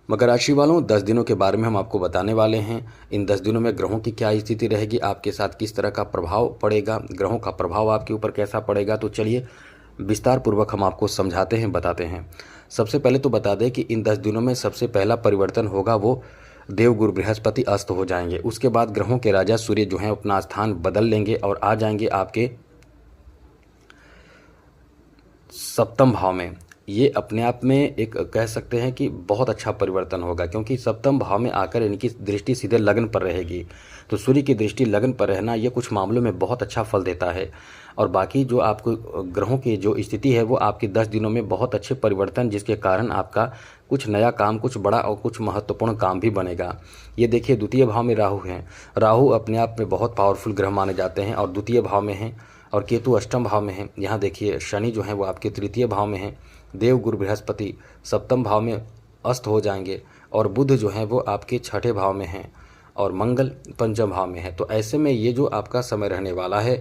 मकर राशि वालों, 10 दिनों के बारे में हम आपको बताने वाले हैं। इन 10 दिनों में ग्रहों की क्या स्थिति रहेगी, आपके साथ किस तरह का प्रभाव पड़ेगा, ग्रहों का प्रभाव आपके ऊपर कैसा पड़ेगा। तो चलिए विस्तार पूर्वक हम आपको समझाते हैं, बताते हैं। सबसे पहले तो बता दें कि इन 10 दिनों में सबसे पहला परिवर्तन होगा वो देवगुरु बृहस्पति अस्त हो जाएंगे। उसके बाद ग्रहों के राजा सूर्य जो हैं अपना स्थान बदल लेंगे और आ जाएंगे आपके सप्तम भाव में। ये अपने आप में एक कह सकते हैं कि बहुत अच्छा परिवर्तन होगा, क्योंकि सप्तम भाव में आकर इनकी दृष्टि सीधे लगन पर रहेगी। तो सूर्य की दृष्टि लगन पर रहना ये कुछ मामलों में बहुत अच्छा फल देता है। और बाकी जो आपको ग्रहों की जो स्थिति है वो आपके 10 दिनों में बहुत अच्छे परिवर्तन, जिसके कारण आपका कुछ नया काम, कुछ बड़ा और कुछ महत्वपूर्ण काम भी बनेगा। ये देखिए, द्वितीय भाव में राहु हैं। राहु अपने आप में बहुत पावरफुल ग्रह माने जाते हैं और द्वितीय भाव में हैं, और केतु अष्टम भाव में है। यहाँ देखिए, शनि जो है वो आपके तृतीय भाव में है, देव गुरु बृहस्पति सप्तम भाव में अस्त हो जाएंगे, और बुध जो है वो आपके छठे भाव में हैं, और मंगल पंचम भाव में है। तो ऐसे में ये जो आपका समय रहने वाला है,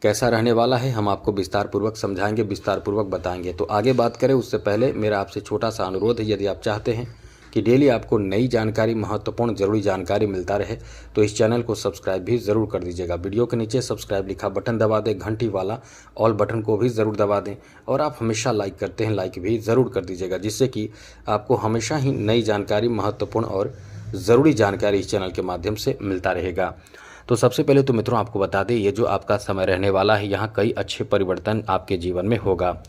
कैसा रहने वाला है, हम आपको विस्तार पूर्वक समझाएंगे, विस्तार पूर्वक बताएंगे। तो आगे बात करें उससे पहले मेरा आपसे छोटा सा अनुरोध है, यदि आप चाहते हैं कि डेली आपको नई जानकारी, महत्वपूर्ण जरूरी जानकारी मिलता रहे, तो इस चैनल को सब्सक्राइब भी ज़रूर कर दीजिएगा। वीडियो के नीचे सब्सक्राइब लिखा बटन दबा दें, घंटी वाला ऑल बटन को भी ज़रूर दबा दें, और आप हमेशा लाइक करते हैं, लाइक भी ज़रूर कर दीजिएगा, जिससे कि आपको हमेशा ही नई जानकारी, महत्वपूर्ण और ज़रूरी जानकारी इस चैनल के माध्यम से मिलता रहेगा। तो सबसे पहले तो मित्रों आपको बता दें, ये जो आपका समय रहने वाला है, यहाँ कई अच्छे परिवर्तन आपके जीवन में होगा।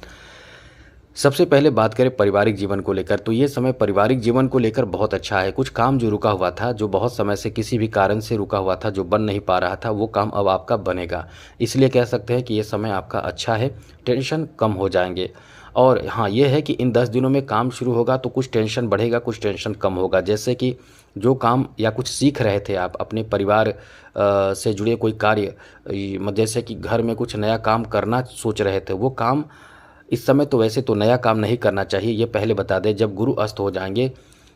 सबसे पहले बात करें पारिवारिक जीवन को लेकर, तो ये समय पारिवारिक जीवन को लेकर बहुत अच्छा है। कुछ काम जो रुका हुआ था, जो बहुत समय से किसी भी कारण से रुका हुआ था, जो बन नहीं पा रहा था, वो काम अब आपका बनेगा। इसलिए कह सकते हैं कि ये समय आपका अच्छा है, टेंशन कम हो जाएंगे। और हाँ, ये है कि इन 10 दिनों में काम शुरू होगा तो कुछ टेंशन बढ़ेगा, कुछ टेंशन कम होगा। जैसे कि जो काम या कुछ सीख रहे थे आप अपने परिवार से जुड़े कोई कार्य, जैसे कि घर में कुछ नया काम करना सोच रहे थे, वो काम इस समय तो वैसे तो नया काम नहीं करना चाहिए, ये पहले बता दें। जब गुरु अस्त हो जाएंगे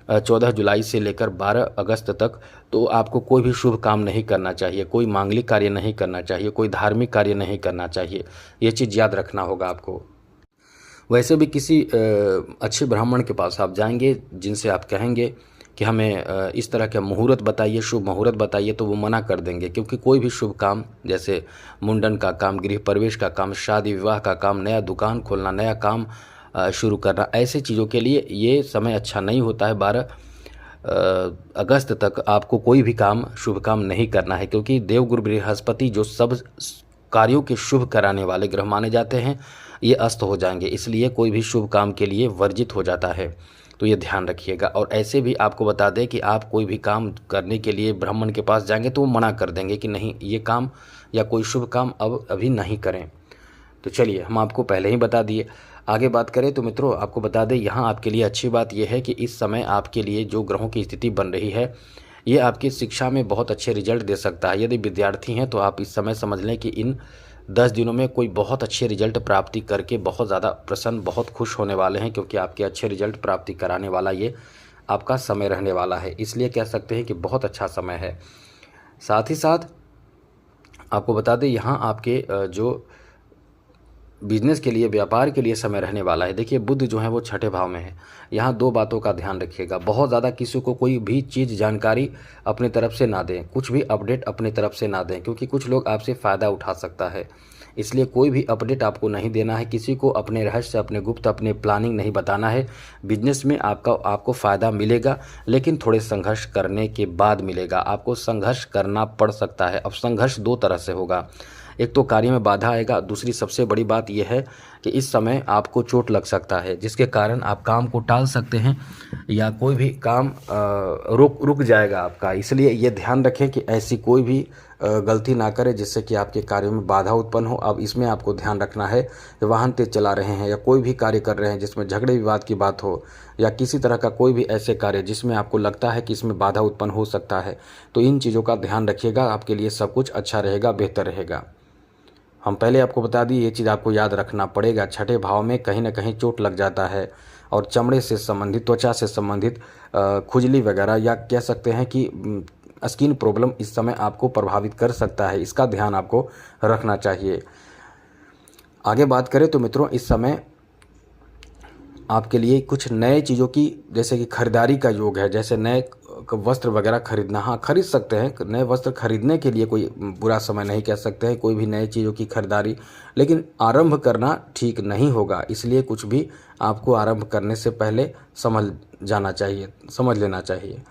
14 जुलाई से लेकर 12 अगस्त तक, तो आपको कोई भी शुभ काम नहीं करना चाहिए, कोई मांगलिक कार्य नहीं करना चाहिए, कोई धार्मिक कार्य नहीं करना चाहिए। ये चीज़ याद रखना होगा आपको। वैसे भी किसी अच्छे ब्राह्मण के पास आप जाएंगे, जिनसे आप कहेंगे कि हमें इस तरह का मुहूर्त बताइए, शुभ मुहूर्त बताइए, तो वो मना कर देंगे। क्योंकि कोई भी शुभ काम, जैसे मुंडन का काम, गृह प्रवेश का काम, शादी विवाह का काम, नया दुकान खोलना, नया काम शुरू करना, ऐसे चीज़ों के लिए ये समय अच्छा नहीं होता है। 12 अगस्त तक आपको कोई भी काम, शुभ काम नहीं करना है, क्योंकि देवगुरु बृहस्पति जो सब कार्यों के शुभ कराने वाले ग्रह माने जाते हैं, ये अस्त हो जाएंगे। इसलिए कोई भी शुभ काम के लिए वर्जित हो जाता है, तो ये ध्यान रखिएगा। और ऐसे भी आपको बता दें कि आप कोई भी काम करने के लिए ब्राह्मण के पास जाएंगे तो वो मना कर देंगे कि नहीं, ये काम या कोई शुभ काम अब अभी नहीं करें। तो चलिए, हम आपको पहले ही बता दिए। आगे बात करें तो मित्रों आपको बता दें, यहाँ आपके लिए अच्छी बात यह है कि इस समय आपके लिए जो ग्रहों की स्थिति बन रही है, ये आपकी शिक्षा में बहुत अच्छे रिजल्ट दे सकता है। यदि विद्यार्थी हैं तो आप इस समय समझ लें कि इन 10 दिनों में कोई बहुत अच्छे रिजल्ट प्राप्ति करके बहुत ज़्यादा प्रसन्न, बहुत खुश होने वाले हैं, क्योंकि आपके अच्छे रिजल्ट प्राप्ति कराने वाला ये आपका समय रहने वाला है। इसलिए कह सकते हैं कि बहुत अच्छा समय है। साथ ही साथ आपको बता दें, यहाँ आपके जो बिजनेस के लिए, व्यापार के लिए समय रहने वाला है। देखिए, बुध जो है वो छठे भाव में है। यहाँ दो बातों का ध्यान रखिएगा, बहुत ज़्यादा किसी को कोई भी चीज़, जानकारी अपने तरफ से ना दें, कुछ भी अपडेट अपने तरफ से ना दें, क्योंकि कुछ लोग आपसे फ़ायदा उठा सकता है। इसलिए कोई भी अपडेट आपको नहीं देना है, किसी को अपने रहस्य, अपने गुप्त, अपने प्लानिंग नहीं बताना है। बिजनेस में आपको फ़ायदा मिलेगा, लेकिन थोड़े संघर्ष करने के बाद मिलेगा। आपको संघर्ष करना पड़ सकता है। अब संघर्ष दो तरह से होगा, एक तो कार्य में बाधा आएगा, दूसरी सबसे बड़ी बात यह है कि इस समय आपको चोट लग सकता है, जिसके कारण आप काम को टाल सकते हैं या कोई भी काम रुक जाएगा आपका। इसलिए ये ध्यान रखें कि ऐसी कोई भी गलती ना करें जिससे कि आपके कार्यों में बाधा उत्पन्न हो। अब इसमें आपको ध्यान रखना है कि वाहन तेज चला रहे हैं या कोई भी कार्य कर रहे हैं जिसमें झगड़े विवाद की बात हो, या किसी तरह का कोई भी ऐसे कार्य जिसमें आपको लगता है कि इसमें बाधा उत्पन्न हो सकता है, तो इन चीज़ों का ध्यान रखिएगा। आपके लिए सब कुछ अच्छा रहेगा, बेहतर रहेगा। हम पहले आपको बता दिए, ये चीज़ आपको याद रखना पड़ेगा। छठे भाव में कहीं ना कहीं चोट लग जाता है, और चमड़े से संबंधित, त्वचा से संबंधित खुजली वगैरह, या कह सकते हैं कि स्किन प्रॉब्लम इस समय आपको प्रभावित कर सकता है। इसका ध्यान आपको रखना चाहिए। आगे बात करें तो मित्रों, इस समय आपके लिए कुछ नए चीज़ों की जैसे कि खरीदारी का योग है, जैसे नए वस्त्र वगैरह खरीदना। हाँ, खरीद सकते हैं, नए वस्त्र खरीदने के लिए कोई बुरा समय नहीं कह सकते हैं, कोई भी नए चीज़ों की खरीदारी, लेकिन आरंभ करना ठीक नहीं होगा। इसलिए कुछ भी आपको आरंभ करने से पहले समझ लेना चाहिए।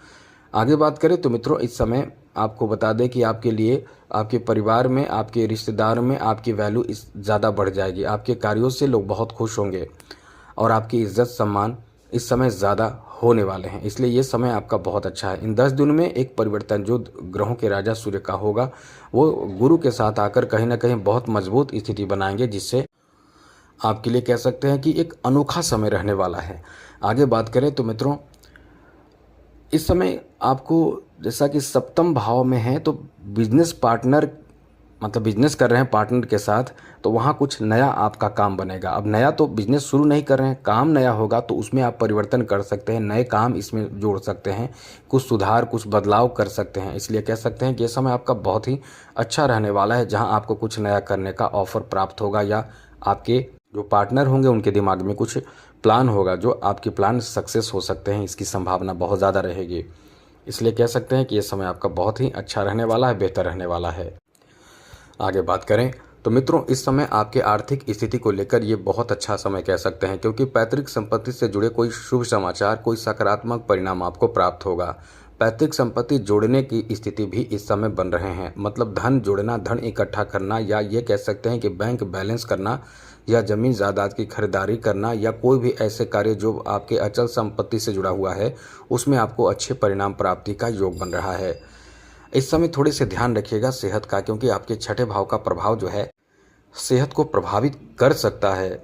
आगे बात करें तो मित्रों, इस समय आपको बता दें कि आपके लिए आपके परिवार में, आपके रिश्तेदार में आपकी वैल्यू इस ज़्यादा बढ़ जाएगी। आपके कार्यों से लोग बहुत खुश होंगे और आपकी इज्जत सम्मान इस समय ज़्यादा होने वाले हैं। इसलिए ये समय आपका बहुत अच्छा है। इन 10 दिनों में एक परिवर्तन जो ग्रहों के राजा सूर्य का होगा, वो गुरु के साथ आकर कहीं ना कहीं बहुत मजबूत स्थिति बनाएंगे, जिससे आपके लिए कह सकते हैं कि एक अनोखा समय रहने वाला है। आगे बात करें तो मित्रों, इस समय आपको जैसा कि सप्तम भाव में है, तो बिजनेस पार्टनर मतलब बिजनेस कर रहे हैं पार्टनर के साथ, तो वहाँ कुछ नया आपका काम बनेगा। अब नया तो बिजनेस शुरू नहीं कर रहे हैं, काम नया होगा, तो उसमें आप परिवर्तन कर सकते हैं, नए काम इसमें जोड़ सकते हैं, कुछ सुधार कुछ बदलाव कर सकते हैं। इसलिए कह सकते हैं कि ये समय आपका बहुत ही अच्छा रहने वाला है, जहाँ आपको कुछ नया करने का ऑफर प्राप्त होगा, या आपके जो पार्टनर होंगे उनके दिमाग में कुछ प्लान होगा, जो आपके प्लान सक्सेस हो सकते हैं, इसकी संभावना बहुत ज़्यादा रहेगी। इसलिए कह सकते हैं कि ये समय आपका बहुत ही अच्छा रहने वाला है, बेहतर रहने वाला है। आगे बात करें तो मित्रों, इस समय आपके आर्थिक स्थिति को लेकर ये बहुत अच्छा समय कह सकते हैं, क्योंकि पैतृक संपत्ति से जुड़े कोई शुभ समाचार, कोई सकारात्मक परिणाम आपको प्राप्त होगा। पैतृक संपत्ति जोड़ने की स्थिति भी इस समय बन रहे हैं, मतलब धन जोड़ना, धन इकट्ठा करना, या ये कह सकते हैं कि बैंक बैलेंस करना, या जमीन जायदाद की खरीदारी करना, या कोई भी ऐसे कार्य जो आपके अचल संपत्ति से जुड़ा हुआ है, उसमें आपको अच्छे परिणाम प्राप्ति का योग बन रहा है। इस समय थोड़े से ध्यान रखिएगा सेहत का, क्योंकि आपके छठे भाव का प्रभाव जो है सेहत को प्रभावित कर सकता है।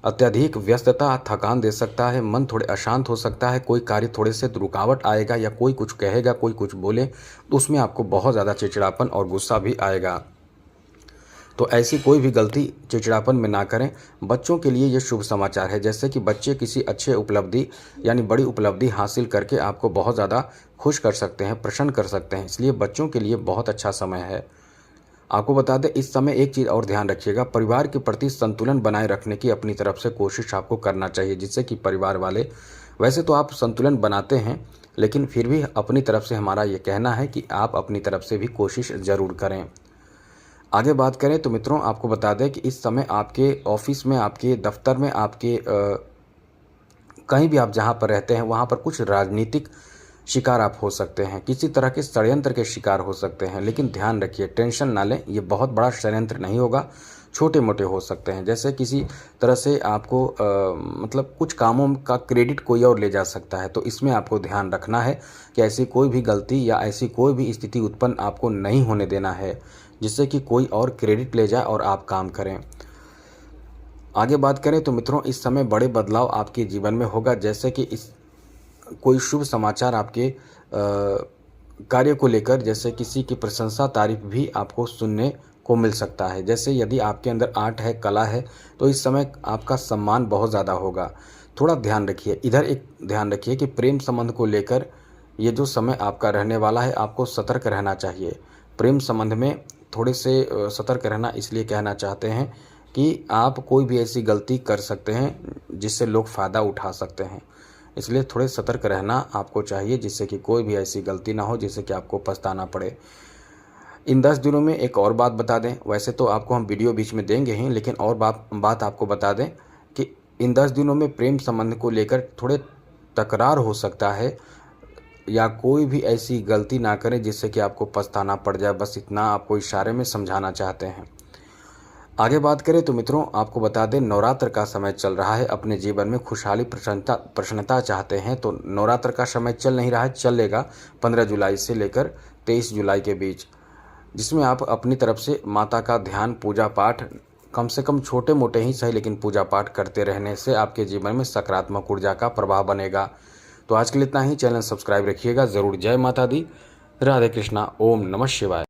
अत्यधिक व्यस्तता थकान दे सकता है, मन थोड़े अशांत हो सकता है, कोई कार्य थोड़े से रुकावट आएगा, या कोई कुछ कहेगा, कोई कुछ बोले तो उसमें आपको बहुत ज़्यादा चिड़चिड़ापन और गुस्सा भी आएगा। तो ऐसी कोई भी गलती चिड़चिड़ापन में ना करें। बच्चों के लिए ये शुभ समाचार है, जैसे कि बच्चे किसी अच्छे उपलब्धि यानी बड़ी उपलब्धि हासिल करके आपको बहुत ज़्यादा खुश कर सकते हैं, प्रसन्न कर सकते हैं। इसलिए बच्चों के लिए बहुत अच्छा समय है। आपको बता दें, इस समय एक चीज़ और ध्यान रखिएगा, परिवार के प्रति संतुलन बनाए रखने की अपनी तरफ से कोशिश आपको करना चाहिए, जिससे कि परिवार वाले, वैसे तो आप संतुलन बनाते हैं, लेकिन फिर भी अपनी तरफ से हमारा ये कहना है कि आप अपनी तरफ से भी कोशिश ज़रूर करें। आगे बात करें तो मित्रों, आपको बता दें कि इस समय आपके ऑफिस में, आपके दफ्तर में, आपके कहीं भी आप जहां पर रहते हैं वहां पर कुछ राजनीतिक शिकार आप हो सकते हैं, किसी तरह के षड्यंत्र के शिकार हो सकते हैं। लेकिन ध्यान रखिए, टेंशन ना लें, ये बहुत बड़ा षड्यंत्र नहीं होगा, छोटे मोटे हो सकते हैं। जैसे किसी तरह से आपको मतलब कुछ कामों का क्रेडिट कोई और ले जा सकता है, तो इसमें आपको ध्यान रखना है कि ऐसी कोई भी गलती या ऐसी कोई भी स्थिति उत्पन्न आपको नहीं होने देना है, जिससे कि कोई और क्रेडिट ले जाए और आप काम करें। आगे बात करें तो मित्रों, इस समय बड़े बदलाव आपके जीवन में होगा, जैसे कि इस कोई शुभ समाचार आपके कार्य को लेकर, जैसे किसी की प्रशंसा तारीफ भी आपको सुनने को मिल सकता है। जैसे यदि आपके अंदर आर्ट है, कला है, तो इस समय आपका सम्मान बहुत ज़्यादा होगा। थोड़ा ध्यान रखिए, इधर एक ध्यान रखिए कि प्रेम संबंध को लेकर ये जो समय आपका रहने वाला है, आपको सतर्क रहना चाहिए। प्रेम संबंध में थोड़े से सतर्क रहना इसलिए कहना चाहते हैं कि आप कोई भी ऐसी गलती कर सकते हैं जिससे लोग फ़ायदा उठा सकते हैं, इसलिए थोड़े सतर्क रहना आपको चाहिए, जिससे कि कोई भी ऐसी गलती ना हो जिससे कि आपको पछताना पड़े। इन 10 दिनों में एक और बात बता दें, वैसे तो आपको हम वीडियो बीच में देंगे ही, लेकिन और बात आपको बता दें कि इन 10 दिनों में प्रेम संबंध को लेकर थोड़े तकरार हो सकता है, या कोई भी ऐसी गलती ना करें जिससे कि आपको पछताना पड़ जाए। बस इतना आपको इशारे में समझाना चाहते हैं। आगे बात करें तो मित्रों, आपको बता दें, नवरात्र का समय चल रहा है। अपने जीवन में खुशहाली प्रसन्नता चाहते हैं तो नवरात्र का समय चल नहीं रहा है, चलेगा 15 जुलाई से लेकर 23 जुलाई के बीच, जिसमें आप अपनी तरफ से माता का ध्यान, पूजा पाठ, कम से कम छोटे मोटे ही सही लेकिन पूजा पाठ करते रहने से आपके जीवन में सकारात्मक ऊर्जा का प्रभाव बनेगा। तो आज के लिए इतना ही। चैनल सब्सक्राइब रखिएगा ज़रूर। जय माता दी, राधे कृष्णा, ओम नमः शिवाय।